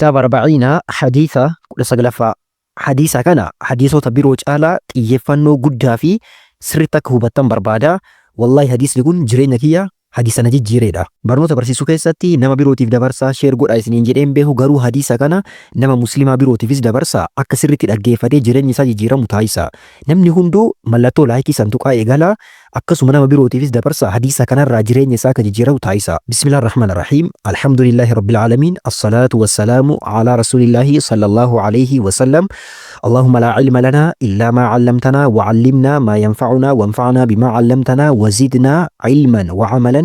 كتاب 40 حديثة كل سجلفة حديثة كان حديثه تبيروج على يفنو قدها في سرتك هو بتم بربادا والله حديث يكون جرينا كيا حديثنا جي جريدا برنوتا برسيسو كيساتي نما بيروتيف دبرسا شير قد ايسنين جرين بيهو غارو حديثة كان نما مسلمة بيروتيفيس دبرسا اكا سرتي الأجيفة جرين نسا جيرا متايسا نمني هندو ملاتو لايكي سنتوكا ايغالا اكا سمنا بيروتيفيس دبرسا حديثة كان راجرين نسا كجيرا متايسا بسم الله الرحمن الرحيم الحمد لله رب العالمين الصلاة والسلام على رسول الله صلى الله عليه وسلم اللهم لا علم لنا إلا ما علمتنا وعلمنا ما ينفعنا وانفعنا بما علمتنا وزدنا علما وعملا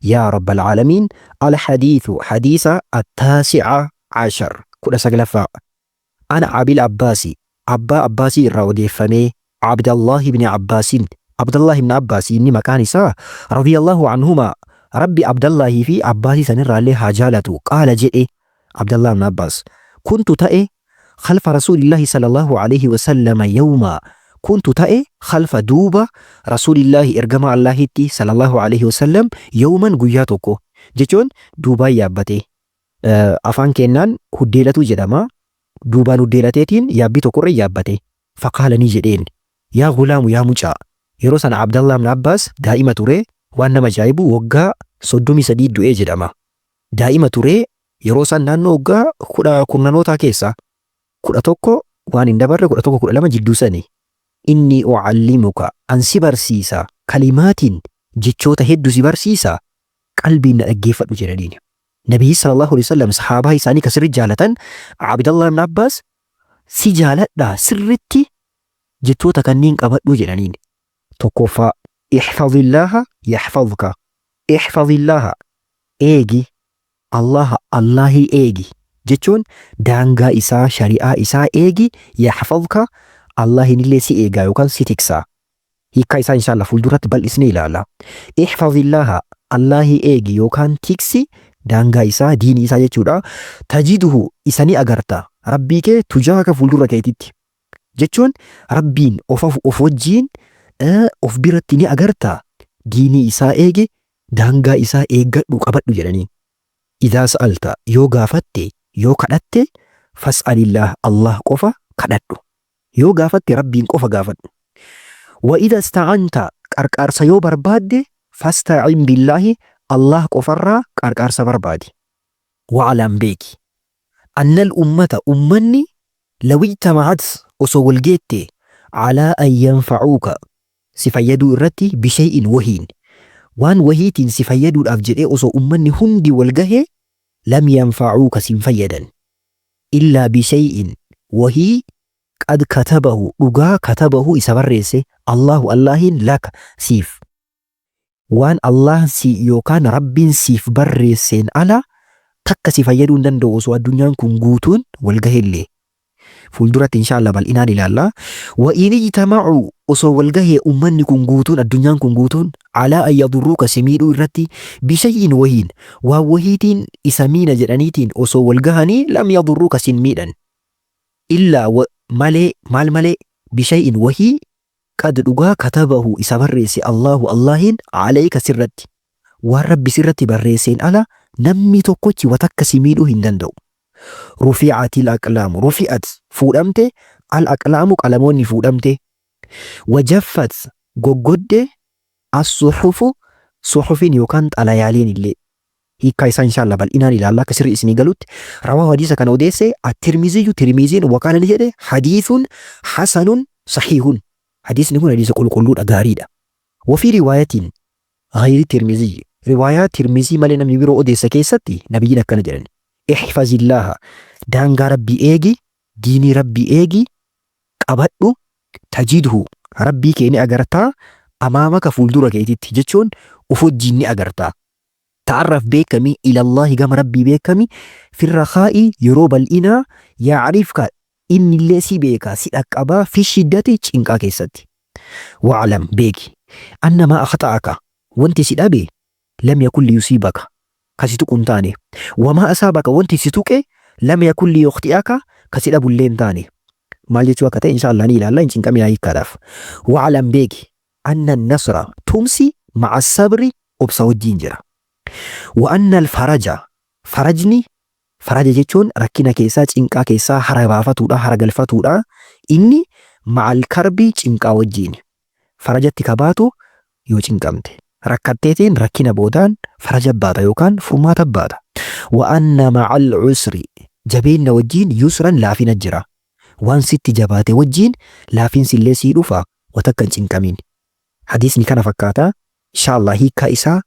يا رب العالمين. الحديث حديث 19 كل سقلفا أنا أبي العباسي أبا عباسي الرودي فمي عبد الله بن عباس عبد الله بن عباس إني مكاني سا رضي الله عنهما ربي عبد الله في عباسي سنر عليه حاجالته قال جئ عبد الله بن عباس كنت تأي خلف رسول الله صلى الله عليه وسلم يوما كنت تأي خلف دوبة رسول الله إرجما الله تي صلى الله عليه وسلم يوما قياتوكو جيشون دوبا يابتي أفان كنان هديلتو جدما دوبا هديلتين يابتو كوري يابتي فقال نيجدين يا غلام يا مجا يروسان عبد الله بن عباس دائما توري وانا مجايبو وقا صدومي سديد دوئي جدما دائما توري يروسان نانو وقا كورنانوتا كيسا كورا توكو وان اندبر كورا توكو كورا لما جدو سني إني أعلمك أن سبرسيسا كلمات جتشوتا هدو سبرسيسا قلبي نأجيفة جرانين نبي صلى الله عليه وسلم صحابه ساني كسر جالة عبد الله بن عباس سجالة دا سرتي جتشوتا كنين قبط جرانين توكوفا احفظ الله يحفظك احفظ الله ايجي الله ايجي جتشون دانغا إسا شريعة إسا ايجي يحفظك الله نلي سي ايجا يوكان سي تكسا هيكا إسا إن شاء الله فولدورات بل إسني لالا احفظ الله ايجي يوكان تكسي دانغا إسا دين إسا جتشودا تجده إساني أغرتا ربيك تجاك فولدورة كيتت جتشون ربين أفوجين أفبرتني أغرتا ديني إسا ايجي دانغا إسا ايجا قبط جرانين إذا سألت يو غافتي yoo kadhatte fas'alillah Allah qofa kadhadhu yoo gaafatte rabbiin qofa gaafadhu wa idha ista'anta qarqaarsa yoo barbaadde fasta'in billahi Allah qofarraa qarqaarsa barbaadi wa'alam beeki annal ummata ummanni law ijtama'at osoo walgeette ala an yanfa'uuka si fayyaduu irratti bishay'in wahiin waan wahiitiin si fayyaduudhaaf jedhee osoo ummanni hundi walgahee لم ينفعوك سنفيدا إلا بشيء وهي قد كتبه رقا كتبه إسابريسي الله لك سيف وان الله سي يوكان رب سيف بريسين على تك سيفيدون دندو وسوى الدنيا كنغوتون والقهل فولدرة إن شاء الله بل إنان الله وإن اجتمعوا وسوى والقهل أمان كنغوتون الدنيا كنغوتون على أن يضروك سميدو الرتي بشيء وهين ووهيتين إسامين جرانيتين وسوى والقهني لم يضروك سنميدا إلا مال بشيء وهي قد رقا كتبه إسابريسي الله عليك سرتي والرب سرتي بريسين على نمي توقوتي وتك سميدو هندندو رفعت الأقلام رفعت فودمت الأقلام قلموني فودمت وجفت قد الصحف صحف يوكانت على يالين اللي هي كايسا إن شاء الله بل إنان إلى الله كسر إسني قلت رواه حديث كان وديسي الترمذي وقال نجده حديث حسن صحيح حديث نكون حديث كل أغاريدا وفي رواية غير الترمذي رواية ترمذي مالنا من يبيرو أوديسا كيستي نبينا كان جرن احفظ الله دانغا ربي ايجي ديني ربي ايجي قبضو تجده ربي كيني أغرتا أمامك فولدورة كيتي جتشون وفود جيني أغرتا تعرف بيكمي إلى الله قام ربي بيكمي في الرخاء يروب الإنا يعرفك إن اللي سيبيك سيدك أبا في الشدة تشنكا كيستي وعلم بيكي أن ما أخطأك وانت سيدابي لم يكن ليصيبك كسيتو كنتاني وما أصابك وانت سيتوك لم يكن ليخطئك كسيدابو اللين تاني ما جيتوا كتا إن شاء الله نيلا الله إنشين كامي هاي كدف وعلم بيكي أن النصر تمسي مع الصبر وبصوت جينجرة وأن الفرج فرجني Faraja jechuun rakkina keessaa cinqaa keessaa hara baafatuudha, hara galfatuudha. Inni ma'al karbii cinqaa wajjiin. Farajatti kabaatu yoo cinqamte. Rakkatteetiin rakkina boodaan faraja baata yookaan furmaata baata. Wa'anna ma'al usri jabeenna wajjiin yusran laafina jira. Waan sitti jabaate wajjiin laafinsi illee sii dhufa watakkan cinqamiin. Hadiisni kana fakkaata. Inshaallah hiikkaa isaa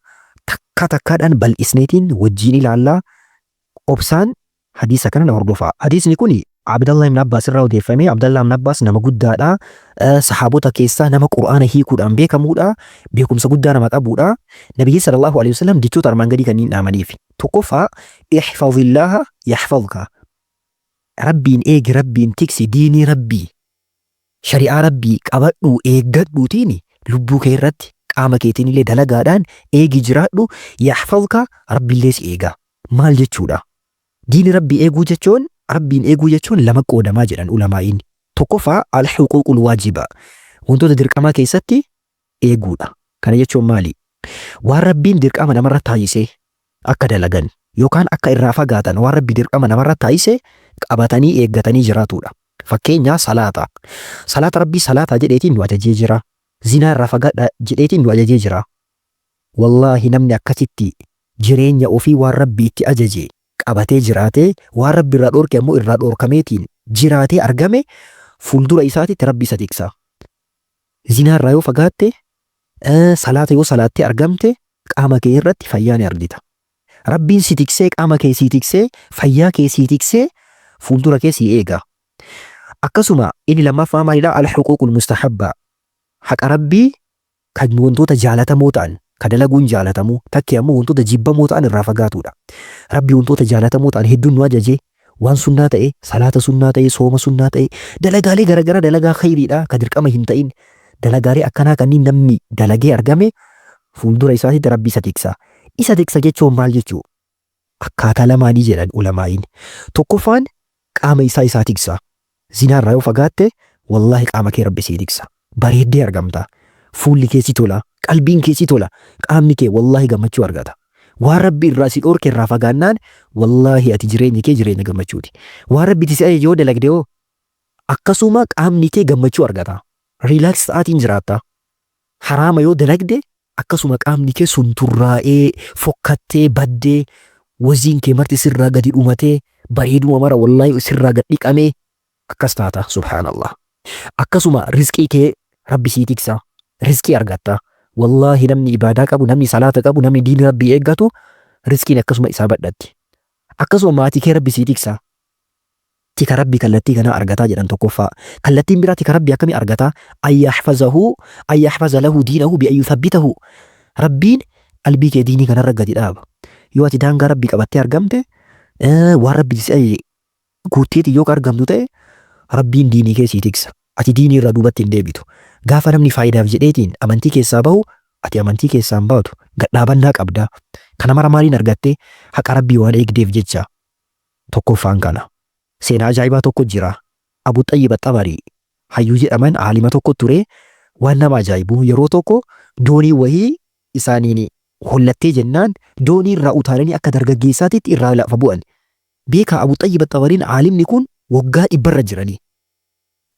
takka takkaadhaan bal'isneetiin wajjiin ilaallaa. Obsaan hadiisa kana na hordofaa. Hadiisni kuni Abdallah ibn Abbas irraa odeeffame. Abdallah ibn Abbas nama guddaadha. Sahaabota keessaa nama Qur'aana hiikuudhaan beekamuudha. Beekumsa guddaa nama qabuudha. Nabiyyi sallallahu alaihi wasallam jechoota armaan gadii kanneen dhaamaniif. Tokkoffaa ihfazillaha yahfazka. Rabbiin eegi, rabbiin tiksi, diinii rabbii, shari'aa rabbii qabadhu eeggadhuutiin lubbuu kee irratti qaama keetiin illee dalagaadhaan eegi jiraadhu. Yahfazka, rabbiillee si eega. Maal jechuudha? Diini rabbii eeguu jechuun, rabbiin eeguu jechuun lama qoodamaa jedhan ulamaa'iin. Tokkoffaa al-huquuqul waajiba. Wantoota dirqamaa keessatti eeguudha. Kana jechuun maali? Waan rabbiin dirqama namarra taayisee akka dalagan yookaan akka irraa fagaatan waan rabbi dirqama namarra taayisee qabatanii eeggatanii jiraatudha. Fakkeenyaa salaata. Salaata rabbii salaata jedheetiin nu ajajee jira. Zinaa irraa fagaadha jedheetiin nu ajajee jira. Wallaahi namni akkasitti jireenya ofii waan rabbi itti ajaje qabatee jiraatee waan rabbi irraa dhoorke ammoo irraa dhoorkameetiin jiraatee argame fuuldura isaatitti rabbi isa tiksa. Zinaa irraa yoo fagaatte salaata yoo salaattee argamte qaama kee irratti fayyaa ni argita. Rabbiin si tiksee qaama kee si tiksee fayyaa kee si tiksee fuuldura kee si eega. Akkasuma inni lammaffaa maalidha? Al-huquuqul mustahabba. Haqa rabbii kan wantoota jaalatamoo ta'an kan dalaguun jaalatamu takkee ammoo wantoota jibbamoo ta'an irraa fagaatudha. Rabbi wantoota jaalatamoo ta'an hedduun nu ajaje waan sunnaa ta'e, salaata sunnaa ta'e, sooma sunnaa ta'e, dalagaalee garaagaraa dalagaa khayriidha kan dirqama hin ta'in. Dalagaalee akkanaa kanneen namni dalagee argame fuuldura isaatitti rabbi isa tiksa. Isa tiksa jechuun maal jechuu? Akkaataa lamaanii jedhan ulamaa'iin. Tokkoffaan qaama isaa tiksa. Zinaarraa yoo fagaatte wallaahi qaama kee rabbi si tiksa. Bareeddee argamta. Fuulli kee si tola. Qalbiin kee si tola. Qaamni kee wallaahi gammachuu argata. Waan rabbi irraa si dhoorke irraa fagaannaan wallaahi ati jireenyi kee jireenya gammachuuti. Waan rabbi si ajaje yoo dalagde hoo akkasuma qaamni kee gammachuu argata. Riilaaks ta'aatiin jiraatta. Haraama yoo dalagde akkasuma qaamni kee sunturraa'ee fokkattee baddee waziin kee marti sirraa gadi dhumatee bareeduma mara wallaahi sirraa gad dhiqamee akkas taata subhaanallah. Akkasuma rizqii kee rabbi sii tiksa. Rizqii argatta. Wallaahi namni ibaadaa qabu, namni salaata qabu, namni diini rabbii eeggatu rizqiin akkasuma isaa badhatti. Akkasuma maatii kee rabbi sii tiksa. Tika rabbi kallattii kana argataa jedhan tokkoffaa. Kallattiin biraa tika rabbi akkamii argataa? Ayyahfaza lahu diinahu bi'an yuthabbitahu. Rabbiin qalbii kee diinii kanarra gadi dhaaba. Yoo ati daangaa rabbi qabattee argamte waan rabbi si ajaje guutteeti yoo argamtu ta'e rabbiin diinii kee sii tiksa. Ati diinii irraa duubatti hin deebitu. Gaafa namni faayidaaf jedheetiin amantii keessaa bahu ati amantii keessaa hin baatu. Gadhaabannaa qabda. Kana mara maaliin argatte? Haqa rabbii waan eegdeef jecha. Tokkoffaan kana. Seenaa ajaa'ibaa tokko jira. Abu Xayyib Axabarii hayyuu jedhaman aalima tokko ture. Waan nama ajaa'ibu yeroo tokko doonii wahii isaaniin hollattee jennaan doonii irraa utaalanii akka dargaggeessaatitti irraa lafa bu'an. Beekaa Abu Xayyib Axabariin aalimni kun waggaa 100 jiranii.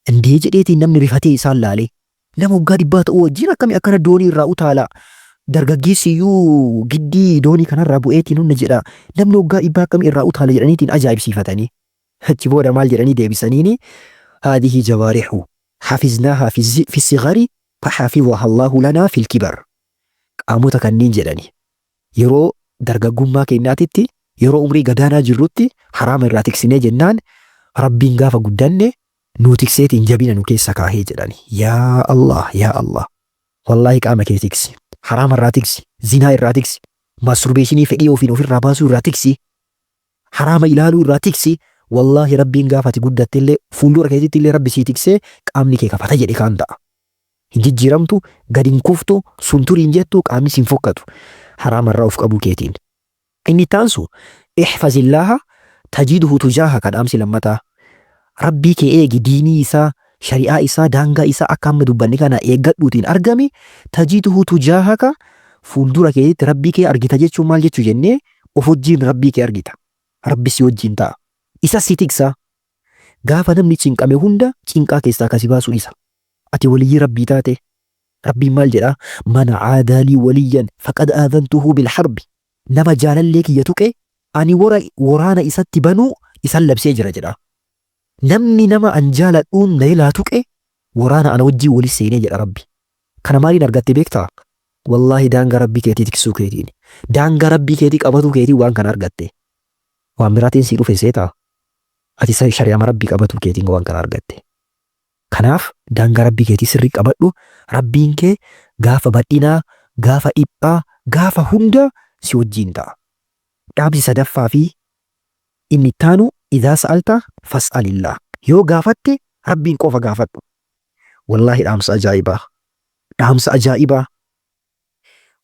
Indee jedheetiin namni rifatee isaan laale. Nama waggaa 100 ta'uu wajjin akkami akkana doonii irraa utaala. Dargaggeessiyyuu giddii doonii kanarraa bu'eetiin hunna jedha. Namni waggaa 100 akkami irraa utaala jedhaniitiin ajaa'ibsiifatanii. Achi booda maal jedhanii deebisaniini haadhihi jawaarihu hafiznaahaa fi sigari faxafidaha Allahu lanaa fil kibar. Qaamota kanneen jedhani yeroo dargaggummaa keenyaatitti yeroo umrii gadaanaa jirrutti haraama irraa tiksinee jennaan rabbiin gaafa guddanne nu tikseetiin jabina nu keessa kaahee jedhani. Yaa Allah yaa Allah wallaahi qaama kee tiksi, haraama irraa tiksi, zinaa irraa tiksi, masturbeeshinii fedhii ofiin ofirraa baasuu irraa tiksi, haraama ilaaluu irraa tiksi. Wallaahi rabbiin gaafa ati guddatte illee fuuldura keetitti illee rabbi sii tiksee qaamni kee kafata jedhe kaan ta'a. Hin jijjiiramtu, gadi hin kuftu, sunturiin jettu qaamni siin fokkatu haraama irraa of qabuu keetiin. Inni taansu ihfazillaaha tajiduhu tujaaha kan dhaamsi lammataa. Rabbii kee eegi diinii isaa, shari'aa isaa, daangaa isaa akka amma dubbanne kana eeggadhuutiin argame tajiduhu tujaahaka fuuldura keetitti rabbii kee argita jechuun maal jechuu jennee of wajjiin rabbii kee argita. rabbi si wajjin ta'a. Isa si tiksa. Gaafa namni cinqame hunda cinqaa keessaa kasi baasu isa. Ati waliyyii rabbii taate. Rabbiin maal jedhaa? Man caadaalii waliyyan faqad aadantuhu bilharbi. Nama jaalallee kiyya tuqe ani waraana isatti banuu isan labsee jira jedha. Namni nama an jaaladhuun na ilaa tuqe waraana ana wajjii walis seenee jedha rabbi. Kana maaliin argatte beektaa? Wallaahi daangaa rabbii keetii tiksuu keetiin. Daangaa rabbii keetii qabatuu keetii waan kana argatte. Waan biraatiin sii dhufe seetaa? Ati shari'ama rabbii qabatuu keetiin waan kana argatte. Kanaaf daangaa rabbii keetii sirrii qabadhu. Rabbiin kee gaafa badhinaa, gaafa dhiphaa, gaafa hunda si wajjin ta'a. Dhaabsi sadaffaa fi inni ittaanu idhaa sa'alta fas'alillah. Yoo gaafatte rabbiin qofa gaafadhu. Wallaahi dhaamsa ajaa'ibaa. Dhaamsa ajaa'ibaa.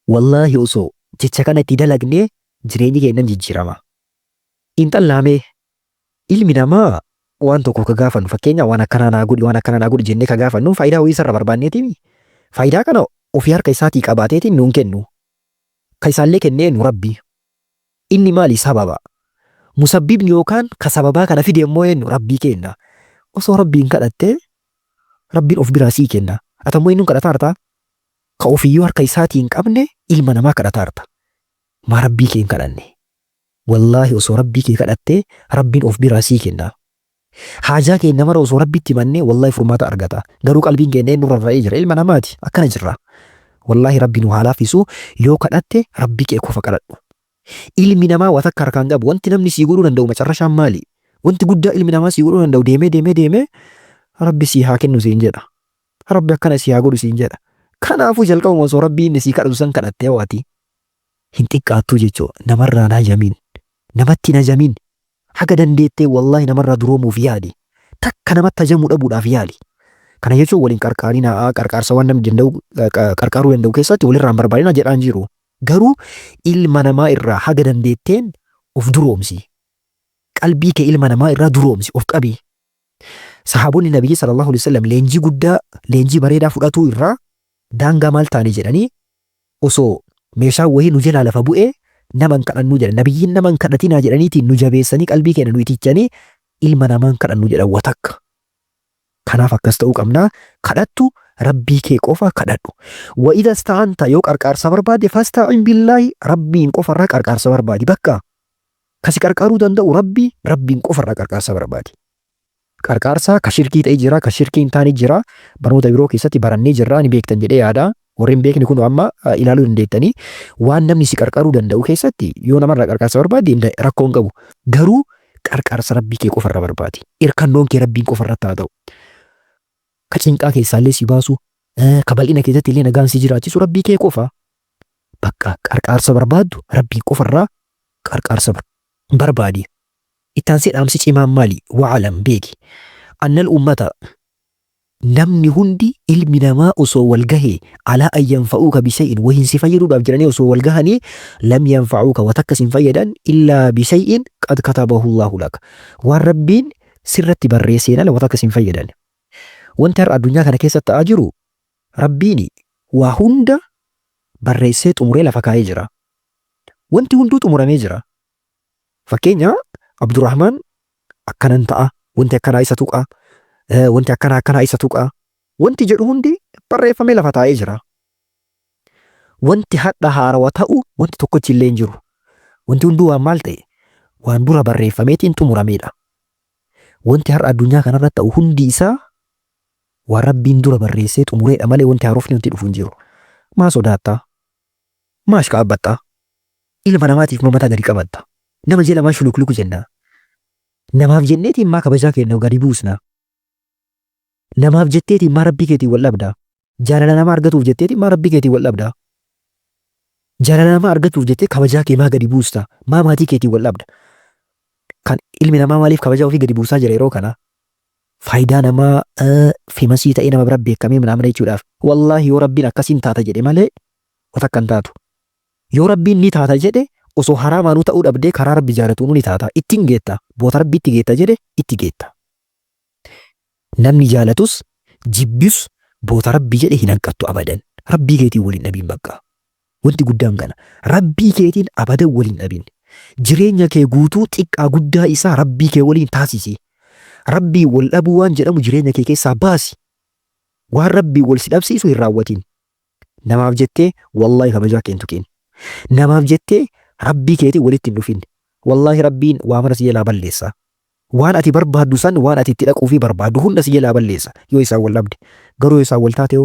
Wallaahi osoo jecha kana itti dalagnee jireenyi keenyan jijjiirama. Intallaamee ilmi namaa waan tokko ka gaafannu fakkeenya waan akkanaa naa godhi jennee ka gaafannu faayidaa wayii isarra barbaanneetimi. Faayidaa kana ofii harka isaatii qabaateetiin nuun kennu. Ka isaallee kennee nu rabbi. Inni maali sababa? Musabbibni yookaan ka sababaa kana fide immoo eenyu rabbii kenna. Osoo rabbiin kadhattee rabbiin of biraa sii kenna. Atammoo inni kadhataarta. Ka ofiyyuu harka isaatii hin qabne ilma namaa kadhataarta. Maa rabbii kee hin kadhanne. Wallaahi osoo rabbii kee kadhattee rabbiin of biraa sii kenna. Haajaa keenya mara osoo rabbitti himannee wallaahi furmaata argata. Garuu qalbiin keenya nurra rarra'ee jira. Ilma namaati. Akkana jirra. Wallaahi rabbiin waa laafisu yoo kadhatte rabbii kee qofa kadhadhu. Ilmi namaa waa takka harkaan qabu. Wanti namni sii godhuu danda'u macarrashaan maali? Wanti guddaa ilmi namaa sii godhuu danda'u deemee rabbi sii haa kennu siin jedha. Rabbi akkana sii haa godhu siin jedha. Kanaafuu jalqabuma osoo rabbii inni sii kadhatu san kadhattee waati. Hin xiqqaattuu jechuudha. Namarraa naa jamiin. Namatti na jamiin. Haga dandeettee wallaahi namarraa duroomuuf yaali. Takka namatti ajamuu dhabuudhaaf yaali. Kana jechuun waliin qarqaarsa waan namni danda'u qarqaaruu danda'u keessatti walirraan barbaadina jedhaan jiru. Garuu ilma namaa irraa haga dandeetteen of duroomsi. Qalbii kee ilma namaa irraa duroomsi of qabi. Sahaabonni Nabiyyi sallallahu alaihi wasallam leenjii guddaa leenjii bareedaa fudhatuu irraa daangaa maal taane jedhanii osoo meeshaa wayii nu jalaa lafa bu'ee nama hin kadhannu jedhan. Nabiyyiin nama hin kadhatinaa jedhaniitiin nu jabeessanii qalbii keenya nu itichanii ilma namaa hin kadhannu jedhan watakka. Kanaaf akkas ta'uu qabnaa. Kadhattu rabbii kee qofa kadhadhu. Wa idha ista'anta yoo qarqaarsa barbaade fasta'in billaahi rabbiin qofarraa qarqaarsa barbaadi. Bakka kasi qarqaaruu danda'u rabbiin qofarraa qarqaarsa barbaadi. Qarqaarsa ka shirkii ta'ee jira, ka shirkii hin taane jira. Barnoota biroo keessatti barannee jirra ni beektan jedhee yaada. Warreen beekni kun amma ilaaluu dandeettanii waan namni si qarqaaruu danda'u keessatti yoo namarraa qarqaarsa barbaade rakkoo hin qabu. Garuu qarqaarsa rabbii kee qofarraa barbaadi. Irkannoon kee rabbiin qofarratti haa ta'u. Ka cinqaa keessaallee si baasu, ka bal'ina keessatti illee nagaan si jiraachisu rabbii kee qofa. Bakka qarqaarsa barbaaddu rabbiin qofarraa qarqaarsa barbaadi. Ittaansee dhaamsi cimaan maali? Wa'alam beeki. Annal ummata namni hundi ilmi namaa osoo wal gahee alaa an yanfa'uuka bishay'in wahin si fayyaduudhaaf jedhanii osoo wal gahanii lam yanfa'uuka watakka sin fayyadan illaa bishay'in qad katabahu Allahu laka. Waan rabbiin sirratti barreesseen ala watakka sin fayyadan. Wanti har'a addunyaa kana keessatti ta'aa jiru rabbiin waa hunda barreessee xumuree lafa kaa'ee jira. Wanti hunduu xumuramee jira. Fakkeenya Abdurrahmaan akkanan ta'a. Wanti akkanaa isa tuqa. Wanti akkanaa isa tuqa. Wanti jedhu hundi barreeffamee lafa taa'ee jira. Wanti hadha haarawaa ta'u wanti tokkochi illee hin jiru. Wanti hunduu waan maal ta'e waan dura barreeffameetiin xumurameedha. Wanti har'a addunyaa kanarratti ta'u hundi isaa waan rabbiin dura barreessee xumureedha malee wanti haarofni wanti dhufu hin jiru. Maa sodaattaa? Maash qaabbattaa? Ilma namaatiif mamata gadi qabatta. Nama jala maa shulukluku jennaa. Namaaf jenneetiin maa kabajaa kennu gadi buusna. Namaaf jetteetiin maa rabbii keetiin wal dhabdaa. Jaalala nama argatuuf jetteetiin maa rabbii keetiin wal dhabdaa. Jaalala nama argatuuf jettee kabajaa kee maa gadi buusta. Maa maatii keetiin wal dhabda. Kan ilmi namaa maaliif kabajaa ofii gadi buusaa jira yeroo kana? Faayidaa namaa feemasii ta'ee nama bira beekamee mana jechuudhaaf. Wallaahi yoo rabbiin akkasiin taata jedhe malee watakka hin taatu. Yoo rabbiin ni taata jedhe osoo haraamaanuu ta'uu dhabdee karaa rabbi jaalatuun ni taata. Ittiin geetta. Boota rabbi itti geetta jedhe itti geetta. Namni jaalatus jibbis boota rabbi jedhe hin hanqattu abadan. Rabbii keetiin waliin dhabiin bakka. Wanti guddaan kana. Rabbii keetiin abadan waliin dhabiin. jireenya kee guutuu xiqqaa guddaa isaa rabbii kee waliin taasisi. Rabbii wal dhabuu waan jedhamu jireenya kee keessaa baasi. Waan rabbii wal si dhabsiisu hin raawwatin. Namaaf jettee wallahi kabajaa kee hin tuqin. Namaaf jettee rabbii keetii walitti hin dhufin. Wallahi rabbiin waa mara si jalaa balleessa. Waan ati barbaaddu san waan ati itti dhaquu fi barbaaddu hunda si jalaa balleessa yoo isaan wal dhabde. Garuu yoo isaan wal taate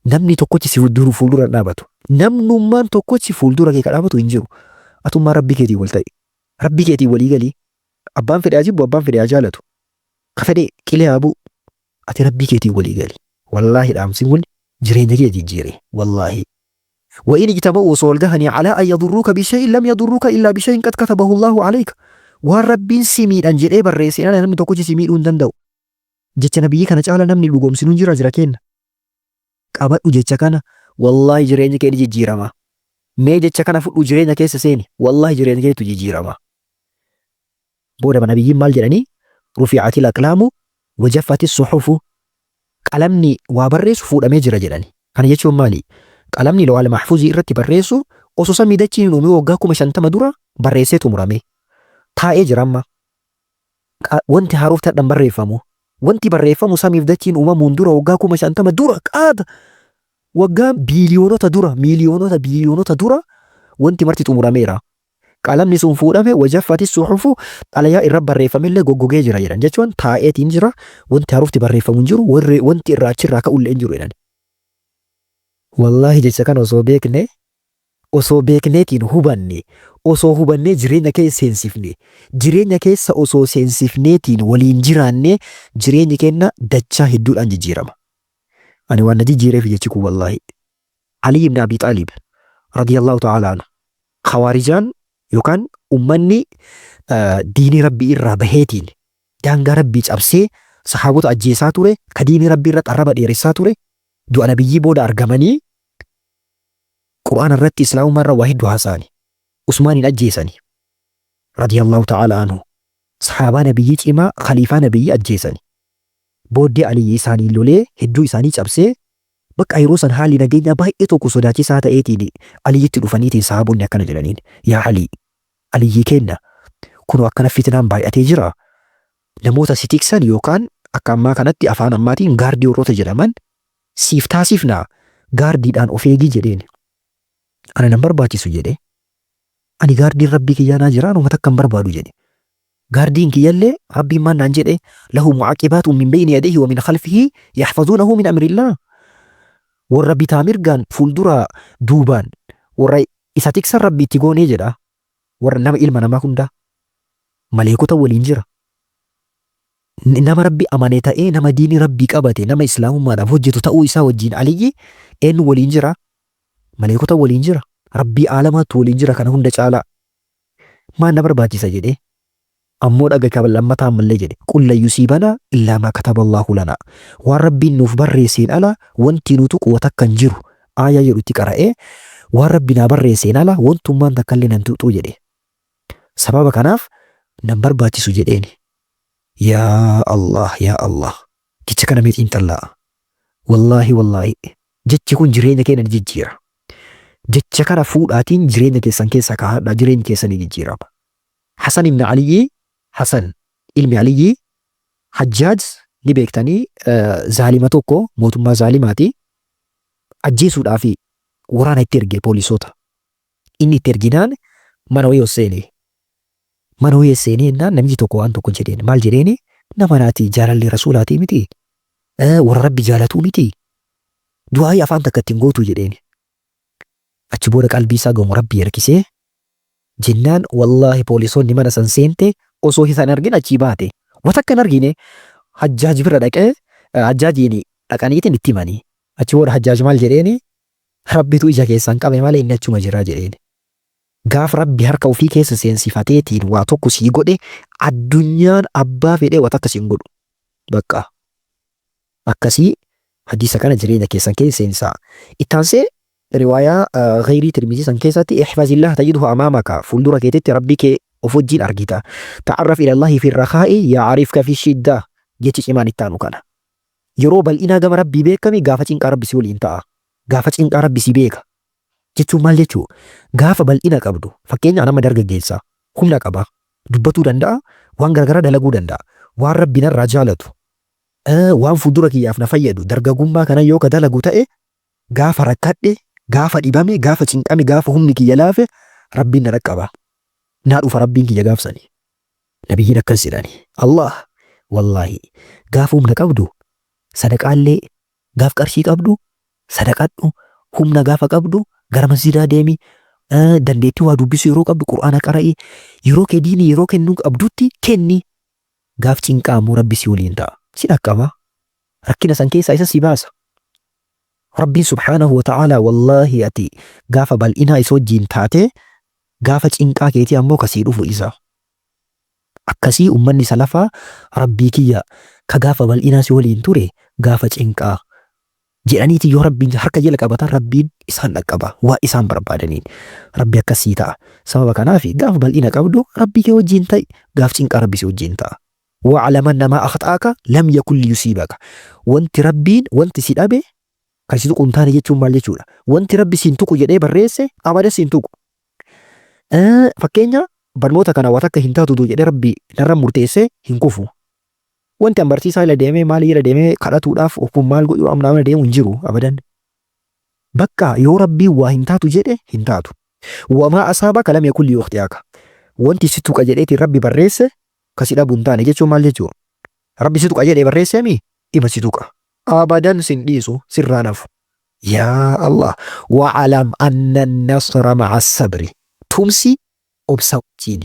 namni tokkochi si fuuldura dhaabatu. Namnummaan tokkochi fuuldura kee kadhaabatu hin jiru. Atummaa rabbii keetii wal ta'e. Rabbii keetii walii galii. Abbaan fedhe ajibbu abbaan fedhe ajaalatu. Ka fedhe qilee haabuu. Ati rabbii keetii walii gali. Wallaahi dhaamsi kun jireenya kee jijjiire. Wallaahi. وإن اجتمعوا صولجهني على أن يضروك بشيء لم يضروك إلا بشيء قد كتبه الله عليك. والرب سميد أنجل إيه بالرئيسين أنا نمني توكوشي سميد وندندو. جتش نبيي كان جعل نمني لقوم سنون جرا جراكين. كابت وجتش كان والله جريني كي جيرا ما. ما جتش كان فوق جريني كي سسيني والله جريني كي تجي جيرا ما. بودا نبيي مال جراني رفعت الأقلام وجفت الصحف. قلمني وابرس فوق أميجرا جراني. كان يجوا مالي. Qalamni lawal mahfuzii irratti barreessu osoo samii dachiin uumee waggaa 50 dura barreesseetu murame. Taa'ee jira amma. Wanti haruuf tadhan barreeffamu. Wanti barreeffamu samiif dachiin uumamuun dura waggaa 50 dura qaada. Waggaa biiliyoonota dura miiliyoonota biiliyoonota dura wanti marti xumurameera. Qalamni sun fuudhame wajaffati suhufu xalayaa irra barreeffamellee goggogee jira jedhan jechuun taa'eetiin jira wanti haruufti barreeffamu hin jiru wanti irraa achirraa ka'ullee hin jiru jedhan. Wallahi jecha kana osoo beekneetiin hubanne osoo hubannee jireenya keessa seensifne jireenya keessa osoo seensifneetiin waliin jiraanne jireenyi keenya dachaa hedduudhaan jijjiirama. Ani waan na jijjiireef jechi kun wallahi. Ali ibn Abi Xaalib radiyallahu ta'ala anhu khawaarijaan yookaan ummanni diinii rabbii irraa baheetiin daangaa rabbii cabsee sahaabota ajjeesaa ture ka diinii rabbii irratti arraba dheeressaa ture du'a nabiyyii booda argamanii Qur'aan irratti islaamummaa irra waa hedduu haasa'ani. Usmaanin ajjeesani. Radiyallahu ta'ala anhu. Sahaabaa nabiyyii cimaa khaliifaa nabiyyii ajjeesani. Booddee Aliyyi isaanii lolee hedduu isaanii cabsee bakka yeroo san haalli nageenya baay'ee tokko sodaachisaa ta'eetiin Aliyyitti dhufaniitiin sahaabonni akkana jedhaniin yaa Aliyyii kenna kun akkana fitnaan baay'atee jira. Namoota si tiksan yookaan akka ammaa kanatti afaan ammaatiin gaardii warroota jedhaman siif taasifnaa gaardiidhaan of eegii jedheen. Ana nan barbaachisu jedhe. Ani gaardiin rabbii kiyyaanaa jiraan uummata akkan barbaadu jedhe. Gaardiin kiyyallee rabbiin maan naan jedhe lahu mu'aqibaatun min bayni yadayhi wa min khalfihi yaxfazuunahu min amrillah. Warra bitaa mirgaan fuuldura duubaan warra isa tiksan rabbi itti goonee jedha. Warra nama ilma namaa hundaa maleekota waliin jira. Nama rabbi amanee ta'ee nama diinii rabbii qabate nama islaamummaadhaaf hojjetu ta'uu isaa wajjin Aliyyi eenyu waliin jira? Maleekota waliin jira. Rabbii aalamaatu waliin jira kana hunda caalaa. Maan na barbaachisa jedhee ammoo dhaga kaba lammataa ammallee jedhe qul lan yusiibanaa illaa maa kataba Allaahu lanaa. Waan rabbiin nuuf barreesseen ala wanti nutu quwwata kan jiru aayaa jedhutti qara'ee waan rabbi naa barreesseen ala wantummaan takkallee nan tuqxuu jedhe. Sababa kanaaf nan barbaachisu jedheeni. Yaa Allah jecha kana meetiin tallaa. Wallahi jechi kun jireenya keenya ni jijjiira. Jecha kana fuudhaatiin jireenya keessan keessa kaa'adha jireenyi keessan ni jijjiirama. Hasan ibn Aliyyi Hasan ilmi Aliyyi Hajjaaj ni beektanii zaalima tokko mootummaa zaalimaati ajjeesuudhaaf waraana itti ergee poolisoota. Inni itti erginaan mana wayii seenee. Mana wayii seenee namichi tokko waan tokko jedheen maal jedheeni nama naati jaalalli rasuulaatii miti warra rabbi jaalatuu miti du'aayi afaan takka ittiin gootu jedheeni. Achi booda qalbii isaa gamu rabbi harkisee jennaan wallahi poolisoonni mana san seente osoo isaan argin achii baate wata akkan argine Hajjaaj bira dhaqee Hajjaajiin dhaqaniitiin itti himanii. Achi booda Hajjaaj maal jedheeni rabbitu ija keessan qabe malee inni achuma jira jedheeni. Gaaf rabbi harka ofii keessa seensifateetiin waa tokko sii godhe addunyaan abbaa fedhee wata akkasiin godhu. Bakka akkasii hadiisa kana jireenya keessan keessa seensaa. Ittaansee riwaayaa غيري ترمذي سن كيساتي احفظ الله تجده امامك فولدرا كيتي ربك وفجين ارغيتا تعرف الى الله في الرخاء يعرفك في الشده جيتي ايمان التانو كان يرو بل انا غم ربي بيكمي غافتين قرب سيول انت غافتين قرب سي بيك jechuun maal jechuu gaafa bal'ina qabdu fakkeenya nama dargaggeessaa humna qaba dubbatuu danda'a waan garagaraa dalaguu danda'a waan rabbi narraa jaalatu waan fuuldura kiyyaaf na fayyadu dargagummaa kana yoo ka dalagu ta'e gaafa rakkadhe gaafa dhibame gaafa cinqame gaafa humni kiyya laafe rabbiin na dhaqqaba naa dhufa rabbiin kiyya gaafsani nabiyyiin akkas jedhani Allah wallaahi gaafa humna qabdu sadaqaallee gaaf qarshii qabdu sadaqadhu humna gaafa qabdu gara masjidaa deemi dandeettii waa dubbisu yeroo qabdu qur'aana qara'i yeroo kee diinii yeroo kennuu qabdutti kenni gaaf cinqaamu rabbi si waliin ta'a si dhaqqaba rakkina san keessaa isa si baasa rabbiin subhaanahu wa ta'aalaa wallaahi ati gaafa bal'inaa isa wajjiin taate gaafa cinqaa keetii ammoo kasii dhufu isa akkasii ummanni salafaa rabbii kiyya ka gaafa bal'inaa si waliin ture gaafa cinqaa jedhaniiti yoo rabbiin harka jala qabatan rabbiin isaan dhaqqaba waa isaan barbaadaniin rabbi akkasii ta'a sababa kanaaf gaafa bal'ina qabdu rabbii kee wajjiin ta'i gaaf cinqaa rabbi si wajjiin ta'a wa'alama namaa akhxaaka lam yakun liyusiibaka wanti rabbiin wanti si dhabe kan si tuqu hin taane jechuun maal jechuudha wanti rabbi siin tuqu jedhee barreesse amada siin tuqu fakkeenya barnoota kana waan akka hin taatu jedhee rabbi narra murteesse hin kufu wanti an barsiisaa ila deemee maal ila deemee kadhatuudhaaf ofum maal godhuu amnaamna deemu hin jiru abadan bakka yoo rabbii waa hin taatu jedhe hin taatu wamaa asaabaka lam yakun liyukhti'aka wanti si tuqa jedheeti rabbi barreesse kasi dhabu hin taane jechuun maal jechuu rabbi si tuqa jedhee barreesse mi ima si tuqa abadan sin dhiisu sirraa nafu yaa Allah wa'alam anna nasra ma'a sabri tumsi obsa wajjiin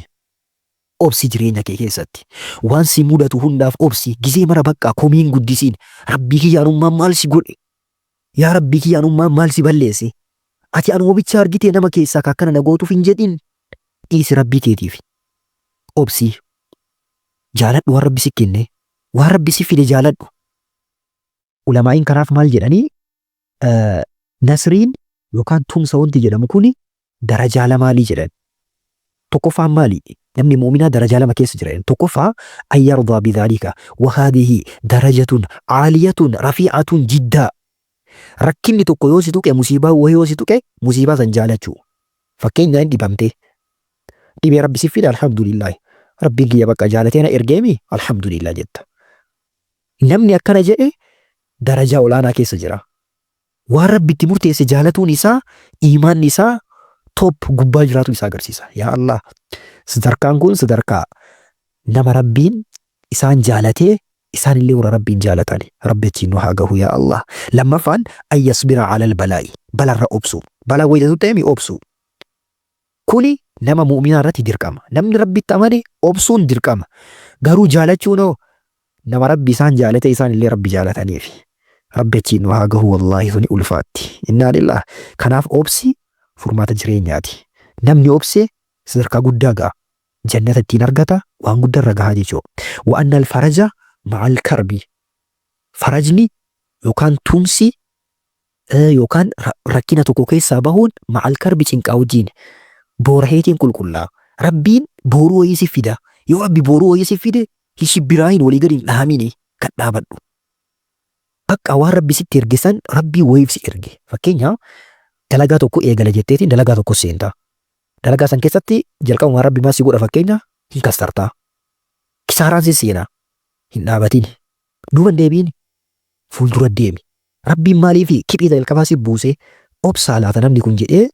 obsi jireenya kee keessatti waan si mudatu hundaaf obsi gizee mara bakka komiin guddisiin rabbii kiyyaanummaan maal si godhe yaa rabbii kiyyaanummaan maal si balleesse ati anuma bicha argitee nama keessaa akkana na gootuuf hin jedhin dhiisi rabbii keetiif obsi jaaladhu waan rabbi si kenne waan rabbi si fide jaaladhu ulamaa'iin kanaaf maal jedhanii nasriin yookaan tumsa wanti jedhamu kuni darajaa lamaalii jedhan tokkoffaan maali namni mu'minaa darajaa lama keessa jira tokkoffaa an yardaa bidhaalika wahaadihi darajatun caaliyatun rafiicatun jiddaa rakkinni tokko yoo si tuqe musiibaa wayii yoo si tuqe musiibaa san jaalachuu fakkeenya hin dhibamte dhibee rabbi si fide alhamdulillah rabbiin kiyya bakka jaalateena ergeemi alhamdulillah jetta namni akkana jedhe darajaa olaanaa keessa jira waan rabbi itti murteesse jaalatuun isaa iimaanni isaa top gubbaa jiraatu isaa agarsiisa yaa Allah sadarkaan kun sadarkaa nama rabbiin isaan jaalatee isaan illee warra rabbiin jaalatani rabbi achiin nu haa gahu yaa Allah lammaffaan an yasbira ala albalaa'i balarra obsu balaa wayitatu ta'e obsu kuni nama mu'minaa irratti dirqama namni rabbitti amane obsuun dirqama garuu jaalachuun nama rabbi isaan jaalate isaan illee rabbi jaalataniif rabbi achiin nu haa gahu wallaahi suni ulfaatti innaa lillah kanaaf obsi furmaata jireenyaati namni obse sadarkaa guddaa ga'a jannata ittiin argata waan guddaa irra gahaa jechuudha wa'anna alfaraja ma'al karbi farajni yookaan tumsi yookaan rakkina tokko keessaa bahuun ma'al karbi cinqaa wajjiin boora heetiin qulqullaa rabbiin booruu wayii si fida yoo rabbi booruu wayii si fide hishibiraayin walii gadi hin dhahamini kan dhaabadhu bakka waan rabbi sitti ergisan rabbii wayiif si erge fakkeenya dalagaa tokko eegala jetteetiin dalagaa tokko seenta dalagaa san keessatti jalqabuma waan rabbi maal si godha fakkeenya hin kastartaa kisaaraan si seenaa hin dhaabatin duuban deebiin fuuldura deemi rabbiin maaliif kiphiita jalqabaa si buuse obsaa laata namni kun jedhee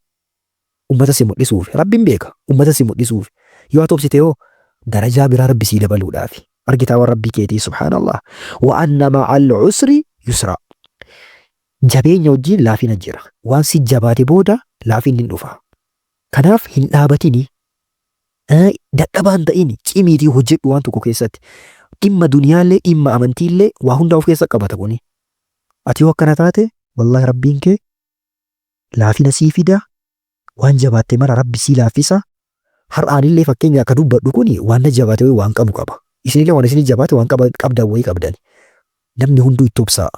ummata si mul'isuuf rabbiin beeka ummata si mul'isuuf yoo ati obsite yoo darajaa biraa rabbi sii dabaluudhaaf argitaa waan rabbii keetii subhaanallah wa anna ma'al usri yusra jabeenya wajjiin laafina jira waan si jabaate booda laafinni hin dhufa kanaaf hin dhaabatini dadhabaan ta'ini cimiitii hojjedhu waan tokko keessatti dhimma duniyaallee dhimma amantiillee waa hundaa of keessa qabata kuni ati yoo akkana taate wallahi rabbiin kee laafina sii fida waan jabaatte mara rabbi sii laafisa har'aanillee fakkeenya akka dubbadhu kuni waan na jabaate waan qabu qaba isinillee waan isinii jabaate waan qabdan wayii qabdan namni hunduu itti obsaa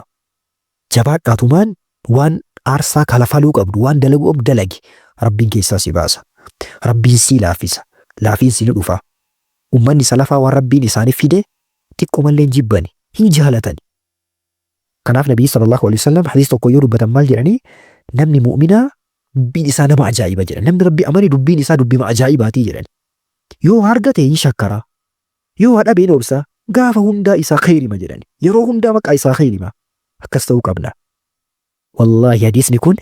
jabaadhaatumaan waan aarsaa kalafaluu qabdu waan dalagu dalagi rabbiin keessaa si baasa rabbiin sii laafisa laafiin si ni dhufa ummanni salafaa waan rabbiin isaanii fide xiqqoo mallee hin jibbani hin jaalatan kanaaf nabii sallallahu alaihi wasallam hadiis tokko yoo dubbatan maal jedhanii namni mu'minaa dubbiin isaa nama ajaa'iba jedhan. Namni rabbi amane dubbiin isaa dubbima ajaa'ibaatii jedhan. Yoo argate hin shakkara. Yoo dhabe hin obsa. Gaafa hundaa isaa khayrima jedhan. Yeroo hundaa maqaa isaa khayrima. Akkas ta'uu qabna. Wallaahi hadiisni kun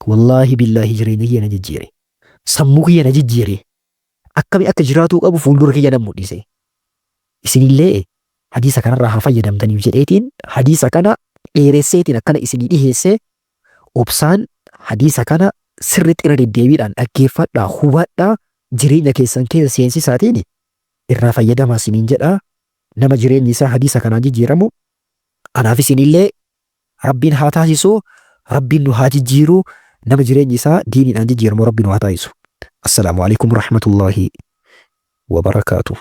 wallaahi billaahi jireenya kiyya na jijjiire. Sammuu kiyya na jijjiire. Akkami akka jiraatuu qabu fuuldura kiyya na mul'ise. Isinillee hadiisa kanarraa haa fayyadamtaniif jedheetiin hadiisa kana dheeresseetiin akkana isinii dhiheessee obsaan hadiisa kana sirriitti irra deddeebiidhaan dhaggeeffadhaa hubadhaa jireenya keessan keessa seensisaatiin irraa fayyadamaa isiniin jedhaa. Nama jireenyi isaa hadiisa kanaan jijjiiramu anaaf isinillee rabbiin haa taasisu. Rabbiin nu haa jijjiiru. Nama jireenyi isaa diiniidhaan jijjiiramu rabbiin nu haa taasisu. Assalaamu alaikum warahmatullaahi wabarakaatuh.